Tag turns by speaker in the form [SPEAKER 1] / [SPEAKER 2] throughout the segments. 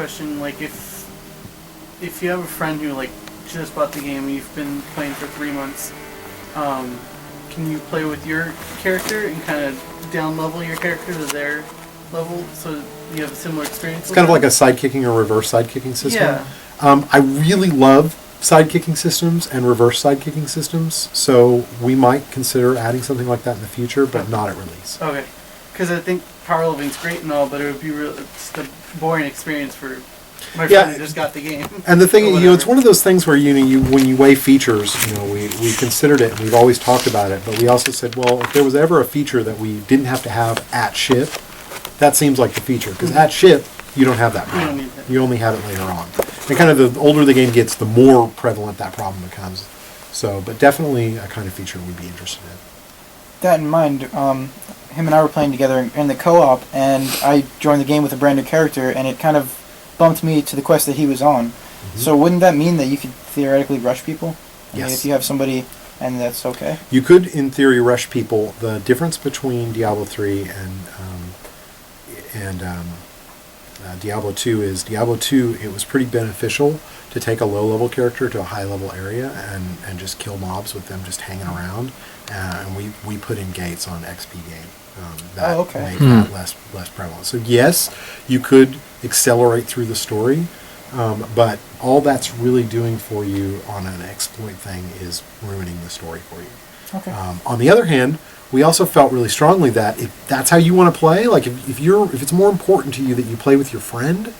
[SPEAKER 1] question. Like, if you have a friend who like just bought the game and you've been playing for 3 months, can you play with your character and kind of down level your character to their level so you have a similar experience?
[SPEAKER 2] It's kind of like a sidekicking or reverse sidekicking system.
[SPEAKER 1] Yeah.
[SPEAKER 2] I really love sidekicking systems and reverse sidekicking systems, so we might consider adding something like that in the future, but not at release.
[SPEAKER 1] Okay. Because I think power leveling's great and all, but it would be just a boring experience for my friend who just got the game.
[SPEAKER 2] And the thing, it's one of those things where you when you weigh features, we considered it and we've always talked about it, but we also said, well, if there was ever a feature that we didn't have to have at ship, that seems like the feature, because at ship you don't have that problem.
[SPEAKER 1] You don't need that.
[SPEAKER 2] You only have it later on. And kind of the older the game gets, the more prevalent that problem becomes. So, but definitely a kind of feature we'd be interested in.
[SPEAKER 3] That in mind, him and I were playing together in the co-op, and I joined the game with a brand new character, and it kind of bumped me to the quest that he was on. Mm-hmm. So wouldn't that mean that you could theoretically rush people? I mean, if you have somebody, and that's okay? You
[SPEAKER 2] could, in theory, rush people. The difference between Diablo 3 and Diablo 2 is Diablo 2, it was pretty beneficial to take a low-level character to a high-level area and just kill mobs with them just hanging around. And we put in gates on XP game that make that less prevalent. So yes, you could accelerate through the story, but all that's really doing for you on an exploit thing is ruining the story for you.
[SPEAKER 3] Okay.
[SPEAKER 2] On the other hand, we also felt really strongly that if that's how you want to play, like if it's more important to you that you play with your friend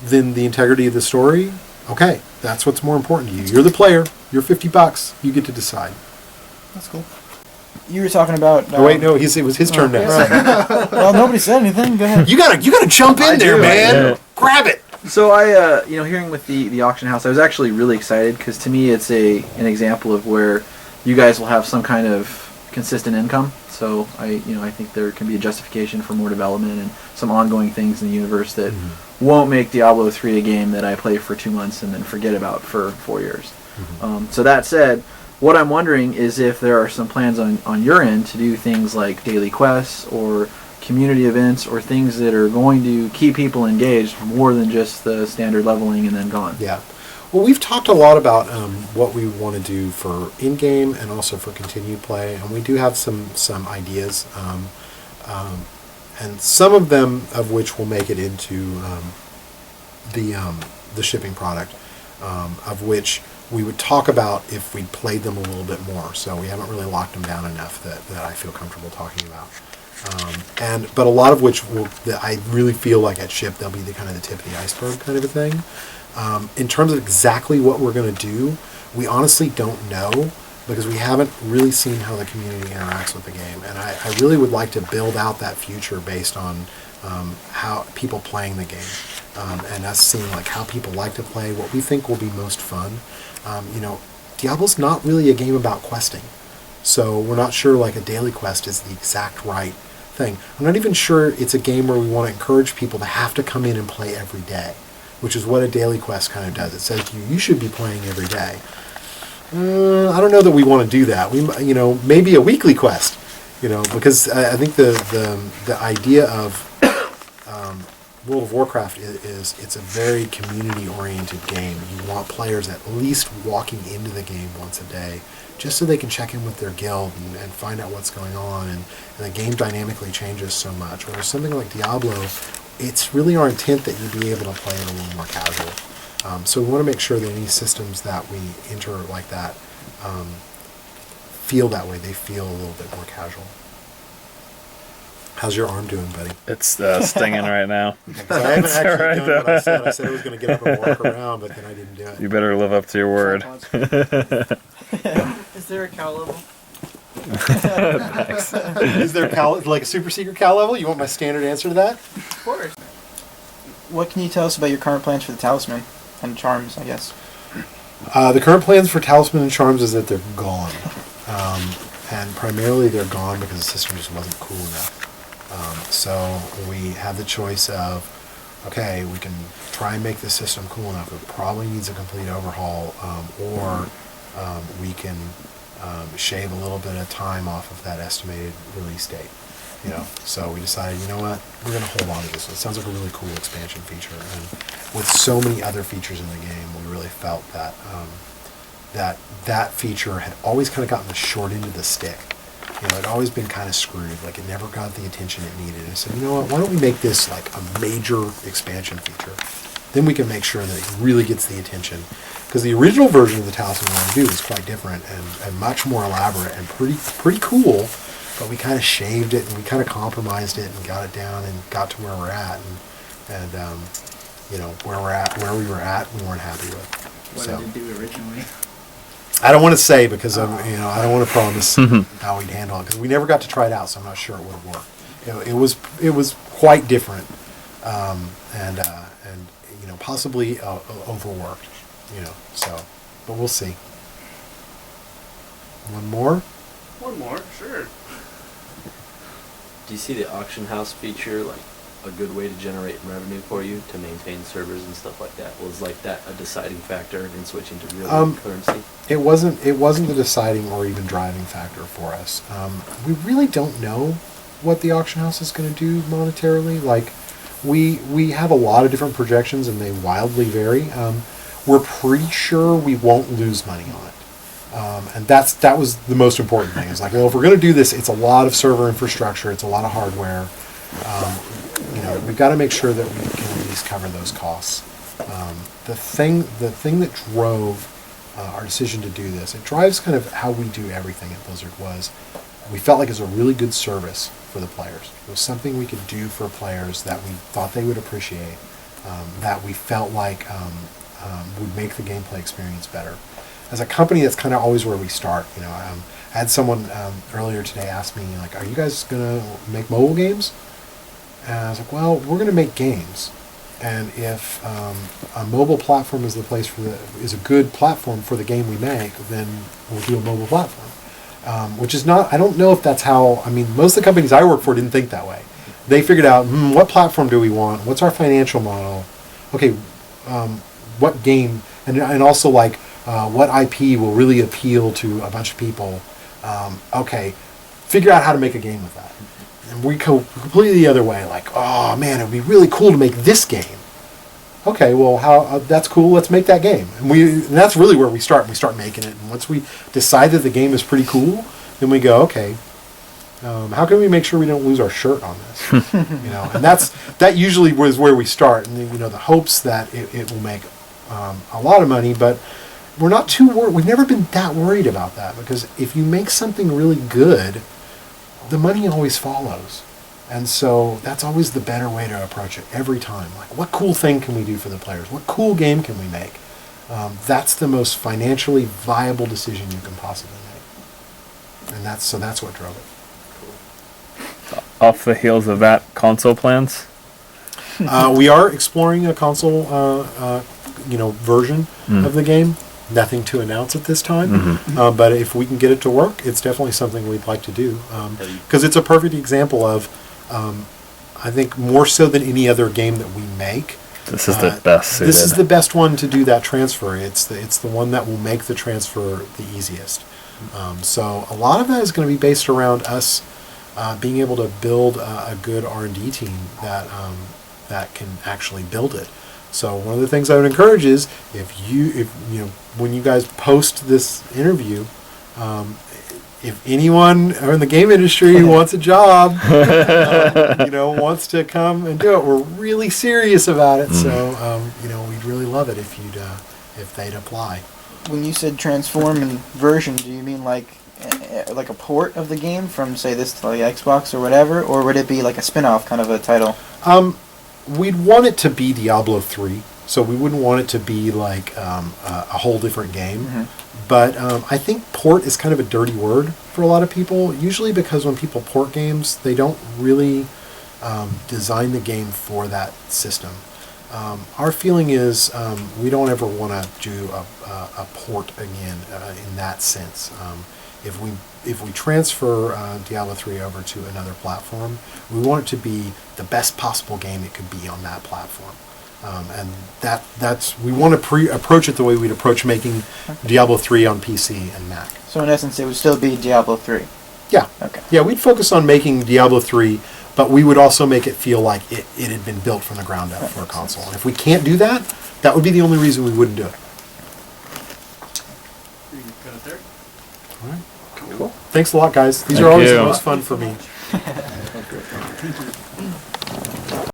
[SPEAKER 2] than the integrity of the story, okay, that's what's more important to you. You're the player. You're $50. You get to decide.
[SPEAKER 3] That's cool. You were talking about.
[SPEAKER 2] Oh wait, no, it was his turn next.
[SPEAKER 3] Right. Well, nobody said anything. Go ahead.
[SPEAKER 2] You gotta jump in there, man. Yeah. Grab it.
[SPEAKER 4] So I, hearing with the auction house, I was actually really excited because to me it's an example of where you guys will have some kind of consistent income. So I think there can be a justification for more development and some ongoing things in the universe that won't make Diablo 3 a game that I play for 2 months and then forget about for 4 years. Mm-hmm. So that said, what I'm wondering is if there are some plans on your end to do things like daily quests or community events or things that are going to keep people engaged more than just the standard leveling and then gone.
[SPEAKER 2] Yeah. Well, we've talked a lot about what we want to do for in-game and also for continued play, and we do have some ideas, and some of them of which will make it into the shipping product, of which we would talk about if we played them a little bit more. So we haven't really locked them down enough that I feel comfortable talking about. But a lot of which that I really feel like at ship they'll be the kind of the tip of the iceberg kind of a thing. In terms of exactly what we're going to do, we honestly don't know because we haven't really seen how the community interacts with the game. And I really would like to build out that future based on how people playing the game and us seeing like how people like to play, what we think will be most fun. Diablo's not really a game about questing. So we're not sure like a daily quest is the exact right thing. I'm not even sure it's a game where we want to encourage people to have to come in and play every day, which is what a daily quest kind of does. It says to you should be playing every day. I don't know that we want to do that. We, maybe a weekly quest, because I think the idea of World of Warcraft is it's a very community-oriented game. You want players at least walking into the game once a day, just so they can check in with their guild and find out what's going on. And the game dynamically changes so much. Whereas something like Diablo, it's really our intent that you be able to play it a little more casual. So we want to make sure that any systems that we enter like that feel that way. They feel a little bit more casual. How's your arm doing, buddy?
[SPEAKER 5] It's stinging right now.
[SPEAKER 2] I haven't actually done what I said. I said I was going to get up and walk around, but then I didn't do it.
[SPEAKER 5] You better live up to your word.
[SPEAKER 1] Is there a cow level?
[SPEAKER 5] Nice.
[SPEAKER 2] Is there like a super secret cow level? You want my standard answer to that?
[SPEAKER 1] Of course.
[SPEAKER 3] What can you tell us about your current plans for the talisman and charms, I guess?
[SPEAKER 2] The current plans for talisman and charms is that they're gone. And primarily they're gone because the system just wasn't cool enough. So we have the choice of, okay, we can try and make the system cool enough. It probably needs a complete overhaul, or we can shave a little bit of time off of that estimated release date. You know, so we decided, you know what, we're going to hold on to this. It sounds like a really cool expansion feature, and with so many other features in the game, we really felt that that feature had always kind of gotten the short end of the stick. You know, it had always been kind of screwed, like it never got the attention it needed. And I said, you know what, why don't we make this like a major expansion feature? Then we can make sure that it really gets the attention. Because the original version of the Talisman One do is quite different and much more elaborate and pretty cool. But we kind of shaved it and we kind of compromised it and got it down and got to where we're at. And you know, where we were at, we weren't happy with.
[SPEAKER 3] What did it do originally?
[SPEAKER 2] I don't want to say because you know, I don't want to promise how we'd handle it because we never got to try it out, so I'm not sure it would have worked. You know, it was quite different, and you know, possibly overworked. You know, so but we'll see. One more.
[SPEAKER 1] One more, sure.
[SPEAKER 6] Do you see the auction house feature like a good way to generate revenue for you to maintain servers and stuff like that? Was like that a deciding factor in switching to real currency?
[SPEAKER 2] It wasn't the deciding or even driving factor for us. We really don't know what the auction house is going to do monetarily. Like we have a lot of different projections and they wildly vary. We're pretty sure we won't lose money on it. And that was the most important thing. It's like, well, if we're going to do this, it's a lot of server infrastructure, it's a lot of hardware. You know, we've got to make sure that we can at least cover those costs. The thing that drove our decision to do this, it drives kind of how we do everything at Blizzard, was we felt like it was a really good service for the players. It was something we could do for players that we thought they would appreciate, that we felt like would make the gameplay experience better. As a company, that's kind of always where we start. You know, I had someone earlier today ask me, like, are you guys going to make mobile games? And I was like, well, we're going to make games. And if a mobile platform is is a good platform for the game we make, then we'll do a mobile platform. Which is not, I don't know if that's how, I mean, most of the companies I work for didn't think that way. They figured out, what platform do we want? What's our financial model? Okay, what game, and also like, what IP will really appeal to a bunch of people? Okay, figure out how to make a game with that. And we go completely the other way, like, oh man, it would be really cool to make this game. Okay, well, how that's cool, let's make that game. And that's really where we start. We start making it, and once we decide that the game is pretty cool, then we go, okay, how can we make sure we don't lose our shirt on this? You know, and that usually was where we start, and you know, the hopes that it will make a lot of money, but we're not too worried. We've never been that worried about that, because if you make something really good, the money always follows. And so that's always the better way to approach it every time. Like, what cool thing can we do for the players? What cool game can we make? That's the most financially viable decision you can possibly make. And that's what drove it.
[SPEAKER 5] Off the heels of that, console plans?
[SPEAKER 2] We are exploring a console, version of the game. Nothing to announce at this time, but if we can get it to work, it's definitely something we'd like to do, because it's a perfect example of, I think more so than any other game that we make,
[SPEAKER 5] this is the best suited.
[SPEAKER 2] This is the best one to do that transfer. It's the one that will make the transfer the easiest. So a lot of that is going to be based around us being able to build a good R&D team that can actually build it. So one of the things I would encourage is if you know when you guys post this interview, if anyone in the game industry who wants a job, wants to come and do it, we're really serious about it. So we'd really love it if they'd apply.
[SPEAKER 3] When you said transform and version, do you mean like a port of the game from, say, this to like Xbox or whatever, or would it be like a spin-off kind of a title?
[SPEAKER 2] We'd want it to be Diablo 3, so we wouldn't want it to be like a whole different game. But I think port is kind of a dirty word for a lot of people, usually because when people port games, they don't really design the game for that system. Our feeling is we don't ever want to do a port again in that sense. If we transfer Diablo 3 over to another platform, we want it to be the best possible game it could be on that platform. And that's we want to approach it the way we'd approach making Diablo 3 on PC and Mac.
[SPEAKER 3] So in essence, it would still be Diablo 3.
[SPEAKER 2] Yeah.
[SPEAKER 3] Okay.
[SPEAKER 2] Yeah, we'd focus on making Diablo 3, but we would also make it feel like it had been built from the ground up for a console. And if we can't do that, that would be the only reason we wouldn't do it.
[SPEAKER 1] You can cut it there.
[SPEAKER 2] All right.
[SPEAKER 4] Cool.
[SPEAKER 2] Thanks a lot, guys. These
[SPEAKER 5] Thank
[SPEAKER 2] are always
[SPEAKER 5] you.
[SPEAKER 2] the most fun for me.
[SPEAKER 4] Sounds great.